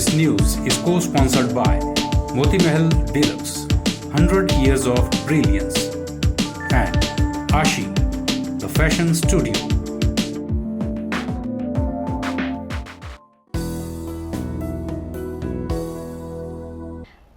This news is co-sponsored by Moti Mahal Deluxe, 100 Years of Brilliance, and Ashi, the Fashion Studio.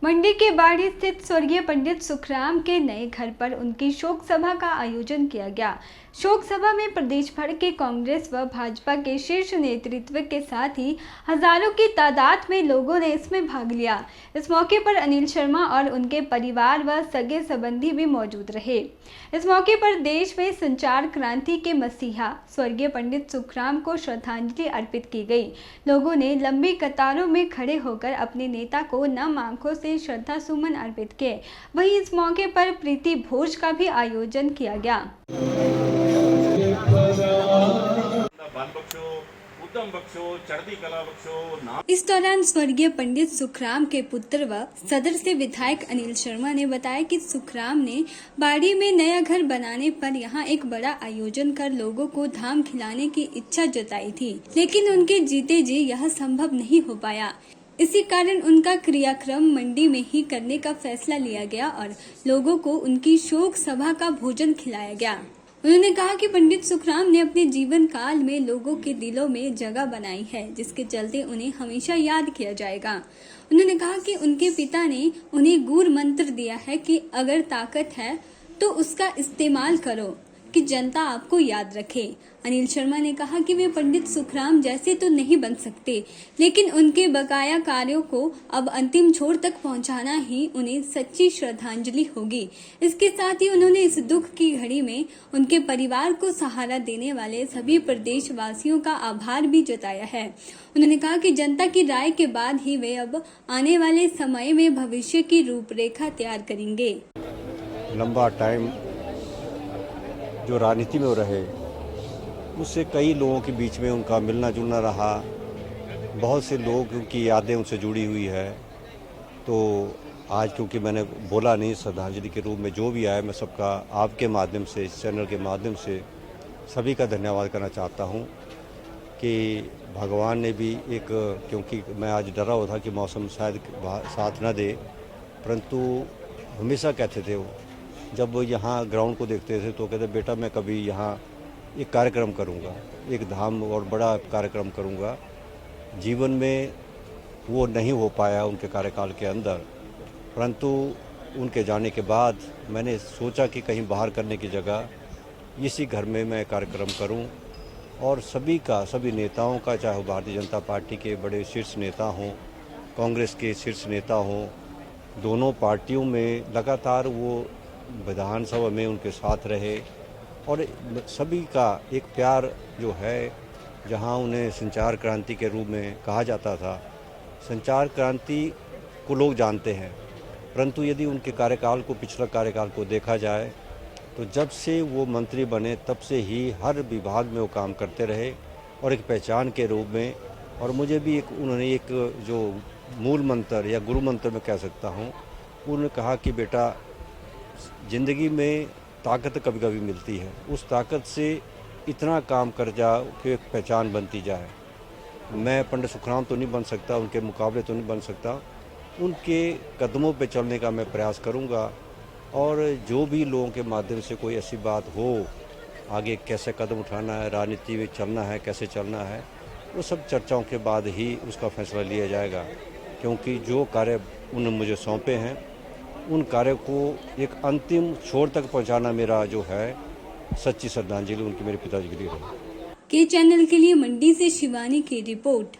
मंडी के बाड़ी स्थित स्वर्गीय पंडित सुखराम के नए घर पर उनकी शोक सभा का आयोजन किया गया। शोक सभा में प्रदेश भर के कांग्रेस व भाजपा के शीर्ष नेतृत्व के साथ ही हजारों की तादाद में लोगों ने इसमें भाग लिया। इस मौके पर अनिल शर्मा और उनके परिवार व सगे संबंधी भी मौजूद रहे। इस मौके पर देश में संचार क्रांति के मसीहा स्वर्गीय पंडित सुखराम को श्रद्धांजलि अर्पित की गई। लोगों ने लंबी कतारों में खड़े होकर अपने नेता को नम आंखों से श्रद्धा सुमन अर्पित किए। वहीं इस मौके पर प्रीति भोज का भी आयोजन किया गया। इस दौरान स्वर्गीय पंडित सुखराम के पुत्र व सदर से विधायक अनिल शर्मा ने बताया कि सुखराम ने बाड़ी में नया घर बनाने पर यहां एक बड़ा आयोजन कर लोगों को धाम खिलाने की इच्छा जताई थी, लेकिन उनके जीते जी यह संभव नहीं हो पाया। इसी कारण उनका क्रियाक्रम मंडी में ही करने का फैसला लिया गया और लोगों को उनकी शोक सभा का भोजन खिलाया गया। उन्होंने कहा कि पंडित सुखराम ने अपने जीवन काल में लोगों के दिलों में जगह बनाई है, जिसके चलते उन्हें हमेशा याद किया जाएगा। उन्होंने कहा कि उनके पिता ने उन्हें गूढ़ मंत्र दिया है कि अगर ताकत है तो उसका इस्तेमाल करो कि जनता आपको याद रखे। अनिल शर्मा ने कहा कि वे पंडित सुखराम जैसे तो नहीं बन सकते, लेकिन उनके बकाया कार्यों को अब अंतिम छोर तक पहुंचाना ही उन्हें सच्ची श्रद्धांजलि होगी। इसके साथ ही उन्होंने इस दुख की घड़ी में उनके परिवार को सहारा देने वाले सभी प्रदेशवासियों का आभार भी जताया है। उन्होंने कहा कि जनता की राय के बाद ही वे अब आने वाले समय में भविष्य की रूपरेखा तैयार करेंगे। लंबा टाइम जो राजनीति में रहे, उससे कई लोगों के बीच में उनका मिलना जुलना रहा। बहुत से लोग की यादें उनसे जुड़ी हुई है। तो आज क्योंकि मैंने बोला नहीं, श्रद्धांजलि के रूप में जो भी आया, मैं सबका आपके माध्यम से, इस चैनल के माध्यम से सभी का धन्यवाद करना चाहता हूं कि भगवान ने भी एक, क्योंकि मैं आज डरा हुआ था कि मौसम शायद साथ न दे, परंतु हमेशा कहते थे वो, जब वो यहाँ ग्राउंड को देखते थे तो कहते, बेटा मैं कभी यहाँ एक कार्यक्रम करूँगा, एक धाम और बड़ा कार्यक्रम करूँगा। जीवन में वो नहीं हो पाया उनके कार्यकाल के अंदर, परंतु उनके जाने के बाद मैंने सोचा कि कहीं बाहर करने की जगह इसी घर में मैं कार्यक्रम करूं और सभी नेताओं का, चाहे वो भारतीय जनता पार्टी के बड़े शीर्ष नेता हों, कांग्रेस के शीर्ष नेता हों, दोनों पार्टियों में लगातार वो विधानसभा में उनके साथ रहे और सभी का एक प्यार जो है, जहां उन्हें संचार क्रांति के रूप में कहा जाता था। संचार क्रांति को लोग जानते हैं, परंतु यदि उनके कार्यकाल को, पिछला कार्यकाल को देखा जाए तो जब से वो मंत्री बने तब से ही हर विभाग में वो काम करते रहे और एक पहचान के रूप में। और मुझे भी उन्होंने एक जो मूल मंत्र या गुरु मंत्र में कह सकता हूँ, उन्होंने कहा कि बेटा ज़िंदगी में ताकत कभी कभी मिलती है, उस ताकत से इतना काम कर जाओ कि एक पहचान बनती जाए। मैं पंडित सुखराम तो नहीं बन सकता, उनके मुकाबले तो नहीं बन सकता, उनके कदमों पे चलने का मैं प्रयास करूंगा। और जो भी लोगों के माध्यम से कोई ऐसी बात हो, आगे कैसे कदम उठाना है, राजनीति में चलना है, कैसे चलना है, वो सब चर्चाओं के बाद ही उसका फैसला लिया जाएगा। क्योंकि जो कार्य उन्होंने मुझे सौंपे हैं, उन कार्य को एक अंतिम छोर तक पहुंचाना मेरा जो है सच्ची श्रद्धांजलि उनकी मेरे पिताजी के लिए है। के चैनल के लिए मंडी से शिवानी की रिपोर्ट।